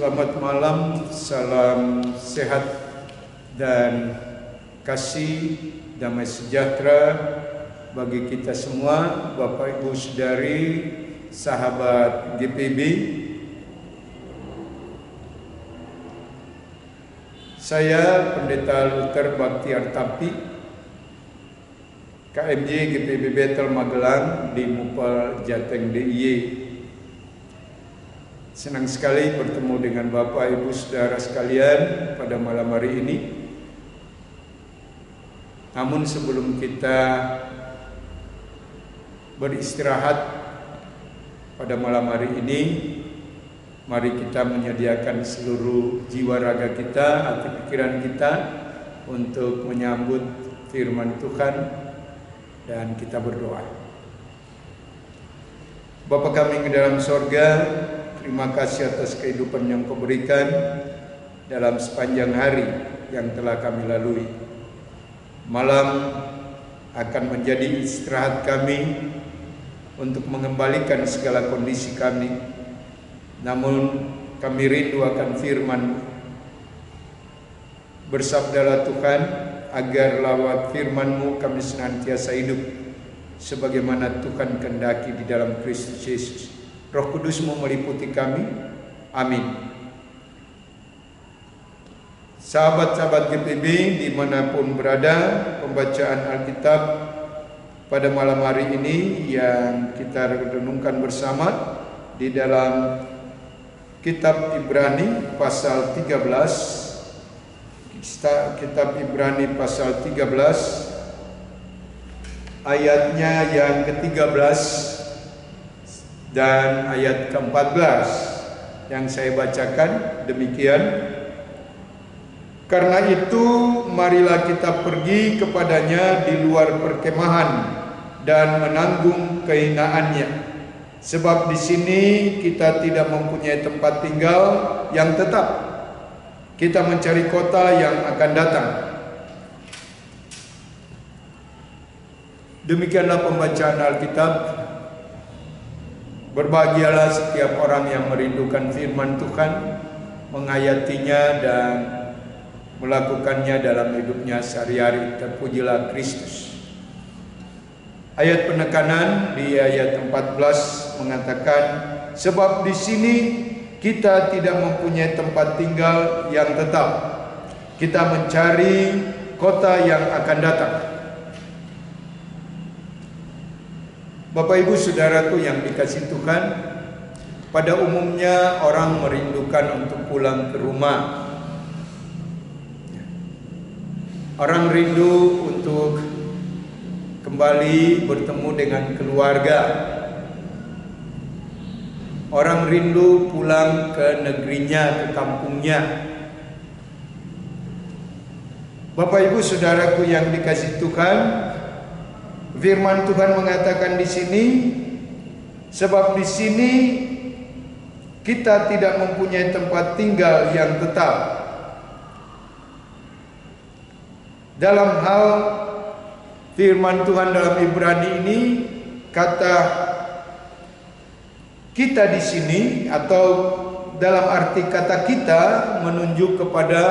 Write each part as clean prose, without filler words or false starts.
Selamat malam, salam sehat dan kasih damai sejahtera bagi kita semua, Bapak Ibu Saudari, sahabat GPB. Saya Pendeta Luther Bakti Artapi, KMJ GPB Betel Magelang di Mupal Jateng DIY. Senang sekali bertemu dengan Bapak Ibu Saudara sekalian pada malam hari ini. Namun sebelum kita beristirahat pada malam hari ini, mari kita menyediakan seluruh jiwa raga kita, hati pikiran kita untuk menyambut firman Tuhan dan kita berdoa. Bapa kami di dalam sorga, terima kasih atas kehidupan yang Kau berikan dalam sepanjang hari yang telah kami lalui. Malam akan menjadi istirahat kami untuk mengembalikan segala kondisi kami. Namun kami rindu akan firman-Mu. Bersabdalah Tuhan, agar lewat firman-Mu kami senantiasa hidup sebagaimana Tuhan kehendaki di dalam Kristus Yesus. Roh Kudus-Mu meliputi kami. Amin. Sahabat-sahabat GPB dimanapun berada, pembacaan Alkitab pada malam hari ini yang kita renungkan bersama di dalam Kitab Ibrani pasal 13. Kitab Ibrani pasal 13 ayatnya yang ke-13 dan ayat ke-14 yang saya bacakan demikian. Karena itu marilah kita pergi kepadanya di luar perkemahan dan menanggung kehinaannya. Sebab di sini kita tidak mempunyai tempat tinggal yang tetap. Kita mencari kota yang akan datang. Demikianlah pembacaan Alkitab. Berbahagialah setiap orang yang merindukan firman Tuhan, menghayatinya dan melakukannya dalam hidupnya sehari-hari. Terpujilah Kristus. Ayat penekanan di ayat 14 mengatakan, sebab di sini kita tidak mempunyai tempat tinggal yang tetap. Kita mencari kota yang akan datang. Bapak Ibu Saudaraku yang dikasihi Tuhan, pada umumnya orang merindukan untuk pulang ke rumah. Orang rindu untuk kembali bertemu dengan keluarga. Orang rindu pulang ke negerinya, ke kampungnya. Bapak Ibu Saudaraku yang dikasihi Tuhan, firman Tuhan mengatakan di sini, sebab di sini kita tidak mempunyai tempat tinggal yang tetap. Dalam hal firman Tuhan dalam Ibrani ini, kata kita di sini atau dalam arti kata kita menunjuk kepada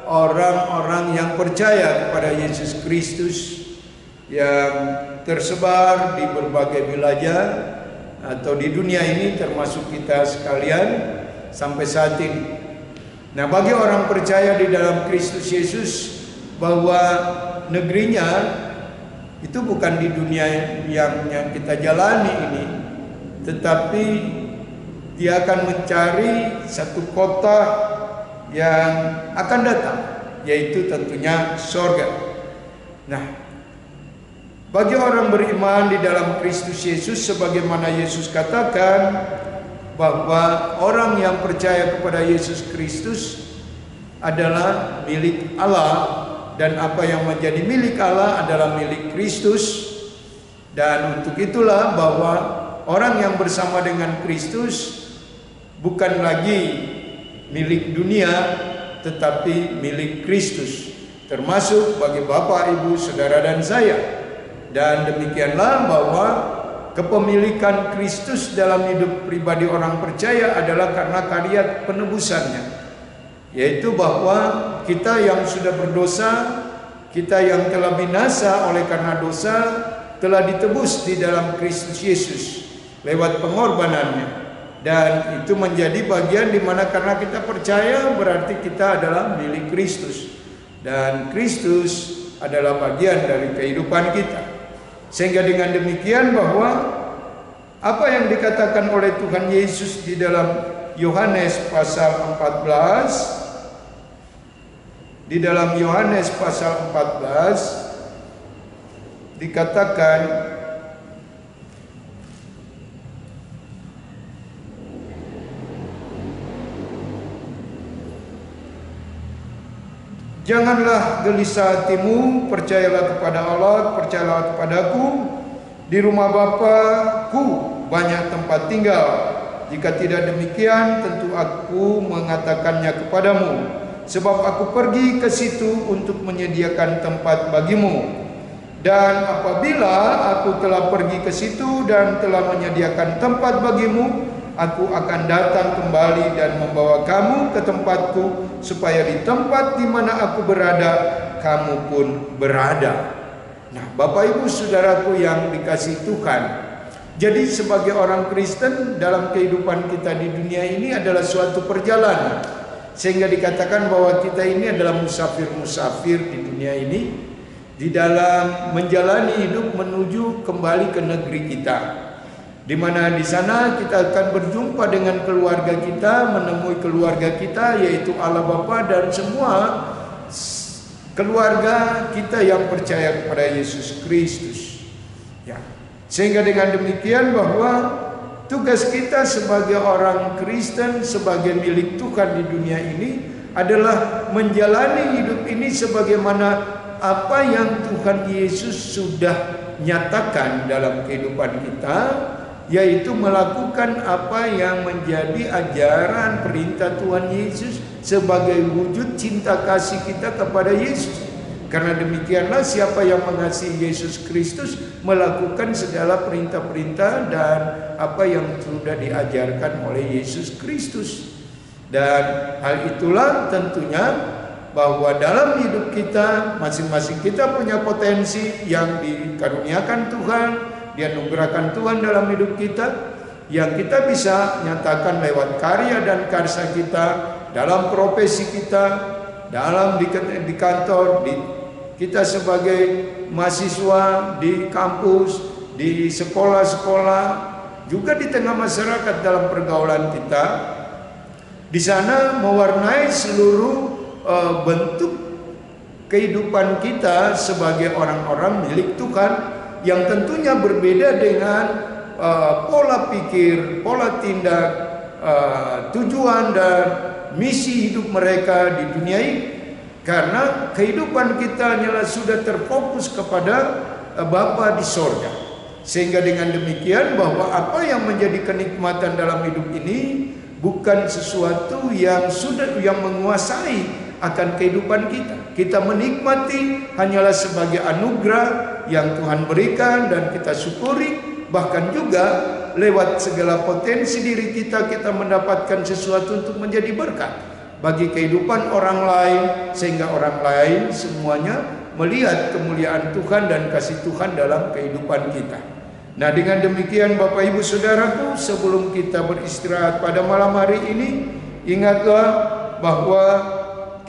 orang-orang yang percaya kepada Yesus Kristus yang tersebar di berbagai wilayah atau di dunia ini, termasuk kita sekalian sampai saat ini. Nah, bagi orang percaya di dalam Kristus Yesus bahwa negerinya itu bukan di dunia yang kita jalani ini, tetapi dia akan mencari satu kota yang akan datang, yaitu tentunya sorga. Nah, bagi orang beriman di dalam Kristus Yesus, sebagaimana Yesus katakan bahwa orang yang percaya kepada Yesus Kristus adalah milik Allah, dan apa yang menjadi milik Allah adalah milik Kristus. Dan untuk itulah bahwa orang yang bersama dengan Kristus bukan lagi milik dunia, tetapi milik Kristus, termasuk bagi Bapak, Ibu, Saudara dan saya. Dan demikianlah bahwa kepemilikan Kristus dalam hidup pribadi orang percaya adalah karena karya penebusannya, yaitu bahwa kita yang sudah berdosa, kita yang telah binasa oleh karena dosa, telah ditebus di dalam Kristus Yesus lewat pengorbanannya. Dan itu menjadi bagian di mana karena kita percaya berarti kita adalah milik Kristus, dan Kristus adalah bagian dari kehidupan kita. Sehingga dengan demikian bahwa apa yang dikatakan oleh Tuhan Yesus di dalam Yohanes pasal 14, di dalam Yohanes pasal 14 dikatakan, janganlah gelisah hatimu, percayalah kepada Allah, percayalah kepadaku. Di rumah Bapa-Ku banyak tempat tinggal. Jika tidak demikian, tentu aku mengatakannya kepadamu. Sebab aku pergi ke situ untuk menyediakan tempat bagimu. Dan apabila aku telah pergi ke situ dan telah menyediakan tempat bagimu, aku akan datang kembali dan membawa kamu ke tempatku, supaya di tempat di mana aku berada, kamu pun berada. Nah, Bapak Ibu Saudaraku yang dikasihi Tuhan, jadi sebagai orang Kristen dalam kehidupan kita di dunia ini adalah suatu perjalanan, sehingga dikatakan bahwa kita ini adalah musafir-musafir di dunia ini, di dalam menjalani hidup menuju kembali ke negeri kita, di mana di sana kita akan berjumpa dengan keluarga kita, menemui keluarga kita, yaitu Allah Bapa dan semua keluarga kita yang percaya kepada Yesus Kristus. Ya. Sehingga dengan demikian bahwa tugas kita sebagai orang Kristen, sebagai milik Tuhan di dunia ini adalah menjalani hidup ini sebagaimana apa yang Tuhan Yesus sudah nyatakan dalam kehidupan kita, yaitu melakukan apa yang menjadi ajaran perintah Tuhan Yesus sebagai wujud cinta kasih kita kepada Yesus. Karena demikianlah siapa yang mengasihi Yesus Kristus melakukan segala perintah-perintah dan apa yang sudah diajarkan oleh Yesus Kristus. Dan hal itulah tentunya bahwa dalam hidup kita masing-masing kita punya potensi yang dikaruniakan Tuhan, dianugerahkan Tuhan dalam hidup kita, yang kita bisa nyatakan lewat karya dan karsa kita, dalam profesi kita, dalam di kantor, kita sebagai mahasiswa, di kampus, di sekolah-sekolah, juga di tengah masyarakat dalam pergaulan kita. Di sana mewarnai seluruh bentuk kehidupan kita sebagai orang-orang milik Tuhan, yang tentunya berbeda dengan pola pikir, pola tindak, tujuan dan misi hidup mereka di dunia ini. Karena kehidupan kita hanyalah sudah terfokus kepada Bapa di sorga. Sehingga dengan demikian bahwa apa yang menjadi kenikmatan dalam hidup ini bukan sesuatu yang menguasai akan kehidupan kita. Kita menikmati hanyalah sebagai anugerah yang Tuhan berikan dan kita syukuri. Bahkan juga lewat segala potensi diri kita mendapatkan sesuatu untuk menjadi berkat bagi kehidupan orang lain, sehingga orang lain semuanya melihat kemuliaan Tuhan dan kasih Tuhan dalam kehidupan kita. Nah, dengan demikian Bapak Ibu Saudaraku, sebelum kita beristirahat pada malam hari ini, ingatlah bahwa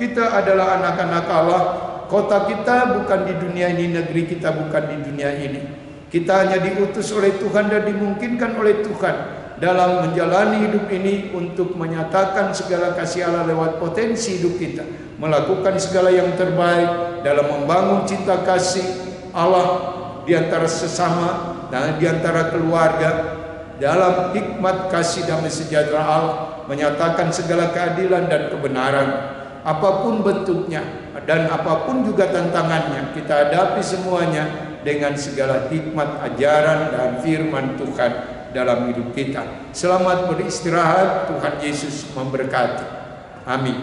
kita adalah anak-anak Allah. Kota kita bukan di dunia ini, negeri kita bukan di dunia ini. Kita hanya diutus oleh Tuhan dan dimungkinkan oleh Tuhan dalam menjalani hidup ini untuk menyatakan segala kasih Allah lewat potensi hidup kita, melakukan segala yang terbaik dalam membangun cinta kasih Allah di antara sesama dan di antara keluarga, dalam hikmat kasih damai sejahtera Allah, menyatakan segala keadilan dan kebenaran apapun bentuknya dan apapun juga tantangannya. Kita hadapi semuanya dengan segala hikmat ajaran dan firman Tuhan dalam hidup kita. Selamat beristirahat, Tuhan Yesus memberkati. Amin.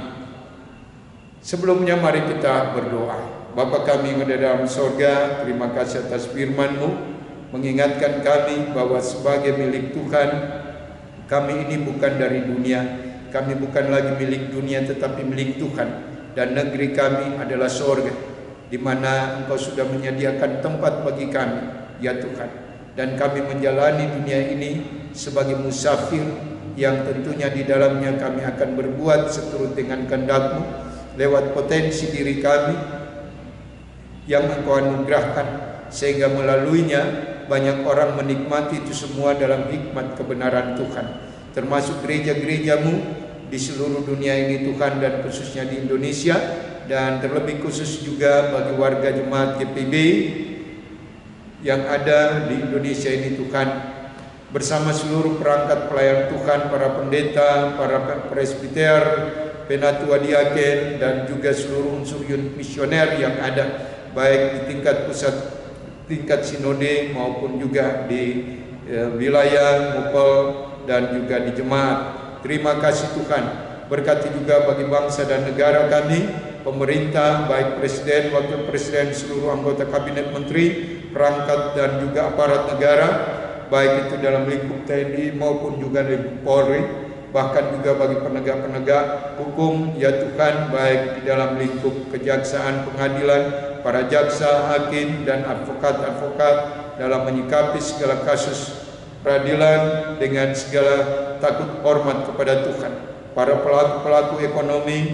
Sebelumnya mari kita berdoa. Bapa kami yang ada dalam sorga, terima kasih atas firman-Mu mengingatkan kami bahwa sebagai milik Tuhan, kami ini bukan dari dunia, kami bukan lagi milik dunia tetapi milik Tuhan, dan negeri kami adalah sorga, di mana Engkau sudah menyediakan tempat bagi kami, ya Tuhan. Dan kami menjalani dunia ini sebagai musafir, yang tentunya di dalamnya kami akan berbuat seturut dengan kehendak-Mu lewat potensi diri kami yang Engkau anugerahkan, sehingga melaluinya banyak orang menikmati itu semua dalam hikmat kebenaran Tuhan, termasuk gereja-gereja-Mu di seluruh dunia ini Tuhan, dan khususnya di Indonesia, dan terlebih khusus juga bagi warga jemaat GPB yang ada di Indonesia ini Tuhan, bersama seluruh perangkat pelayan Tuhan, para pendeta, para presbiter, penatua diaken, dan juga seluruh unsur misioner yang ada, baik di tingkat pusat, tingkat sinode, maupun juga di wilayah Mupel dan juga di jemaat. Terima kasih Tuhan. Berkati juga bagi bangsa dan negara kami, pemerintah, baik presiden, wakil presiden, seluruh anggota kabinet menteri, perangkat dan juga aparat negara, baik itu dalam lingkup TNI maupun juga lingkup Polri, bahkan juga bagi penegak-penegak hukum, ya Tuhan, baik di dalam lingkup kejaksaan, pengadilan, para jaksa, hakim, dan advokat-advokat dalam menyikapi segala kasus peradilan dengan segala takut hormat kepada Tuhan. Para pelaku-pelaku ekonomi,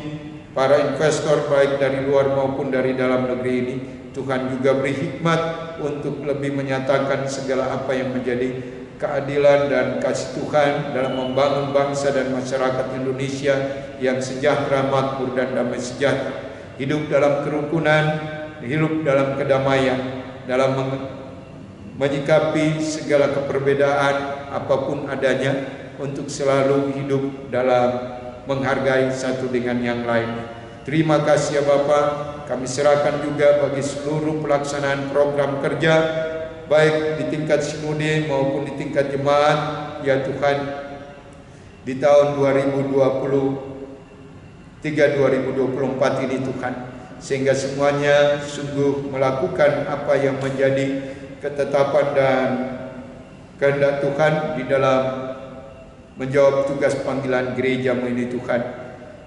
para investor baik dari luar maupun dari dalam negeri ini, Tuhan juga beri hikmat untuk lebih menyatakan segala apa yang menjadi keadilan dan kasih Tuhan dalam membangun bangsa dan masyarakat Indonesia yang sejahtera, makmur, dan damai sejahtera, hidup dalam kerukunan, hidup dalam kedamaian, dalam menyikapi segala keperbedaan apapun adanya, untuk selalu hidup dalam menghargai satu dengan yang lain. Terima kasih ya Bapa. Kami serahkan juga bagi seluruh pelaksanaan program kerja, baik di tingkat sinode maupun di tingkat jemaat, ya Tuhan, di tahun 2023-2024 ini Tuhan, sehingga semuanya sungguh melakukan apa yang menjadi ketetapan dan kehendak Tuhan di dalam menjawab tugas panggilan gereja-Mu ini Tuhan.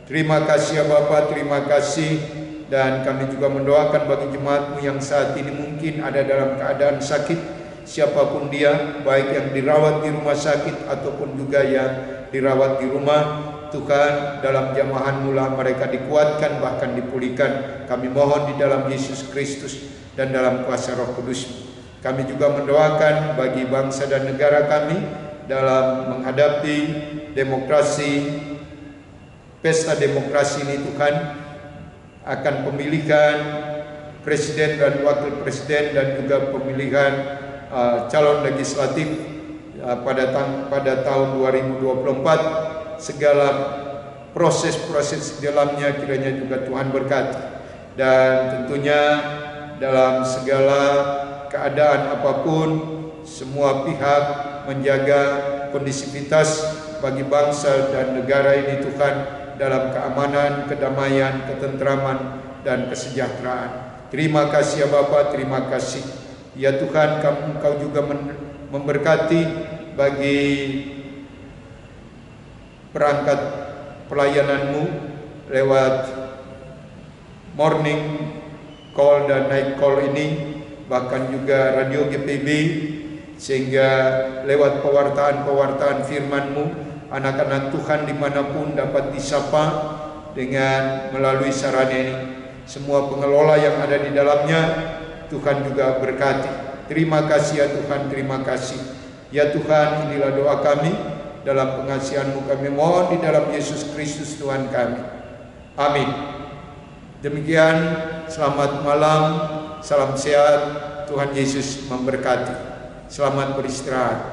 Terima kasih ya Bapa, terima kasih. Dan kami juga mendoakan bagi jemaat-Mu yang saat ini mungkin ada dalam keadaan sakit, siapapun dia, baik yang dirawat di rumah sakit ataupun juga yang dirawat di rumah, Tuhan, dalam jamahan-Mu lah mereka dikuatkan, bahkan dipulihkan. Kami mohon di dalam Yesus Kristus dan dalam kuasa Roh Kudus. Kami juga mendoakan bagi bangsa dan negara kami dalam menghadapi demokrasi, pesta demokrasi ini Tuhan, akan pemilihan presiden dan wakil presiden, dan juga pemilihan calon legislatif pada tahun 2024. Segala proses-proses di dalamnya kiranya juga Tuhan berkati, dan tentunya dalam segala keadaan apapun, semua pihak menjaga kondisivitas bagi bangsa dan negara ini Tuhan, dalam keamanan, kedamaian, ketentraman, dan kesejahteraan. Terima kasih ya Bapa, terima kasih ya Tuhan. Engkau juga memberkati bagi perangkat pelayanan-Mu lewat morning call dan night call ini, bahkan juga radio GPB, sehingga lewat pewartaan-pewartaan firman-Mu, anak-anak Tuhan dimanapun dapat disapa dengan melalui sarana ini. Semua pengelola yang ada di dalamnya, Tuhan juga berkati. Terima kasih ya Tuhan, terima kasih ya Tuhan. Inilah doa kami, dalam pengasihan-Mu kami mohon di dalam Yesus Kristus Tuhan kami. Amin. Demikian, selamat malam, salam sehat, Tuhan Yesus memberkati. Selamat beristirahat.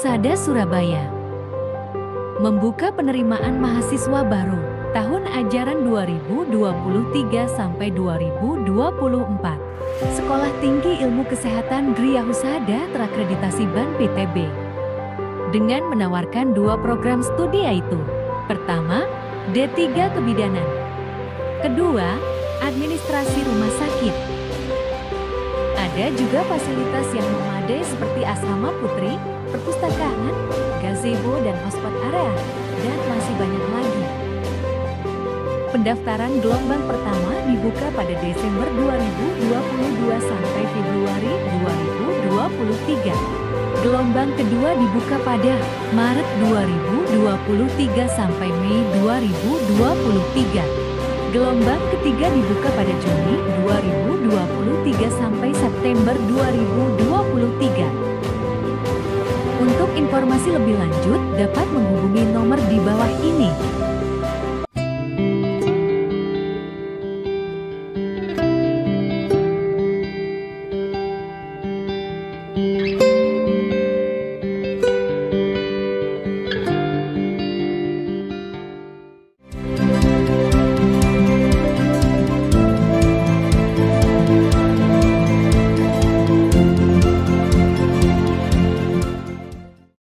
Husada Surabaya membuka penerimaan mahasiswa baru tahun ajaran 2023 sampai 2024. Sekolah Tinggi Ilmu Kesehatan Gria Husada terakreditasi BAN PTB dengan menawarkan 2 program studi, yaitu pertama, D3 Kebidanan, kedua, Administrasi Rumah Sakit. Ada juga fasilitas yang memadai seperti asrama putri, perpustakaan, gazebo dan hotspot area, dan masih banyak lagi. Pendaftaran gelombang pertama dibuka pada Desember 2022 sampai Februari 2023. Gelombang kedua dibuka pada Maret 2023 sampai Mei 2023. Gelombang ketiga dibuka pada Juni 2023 sampai September 2023. Untuk informasi lebih lanjut dapat menghubungi nomor di bawah ini.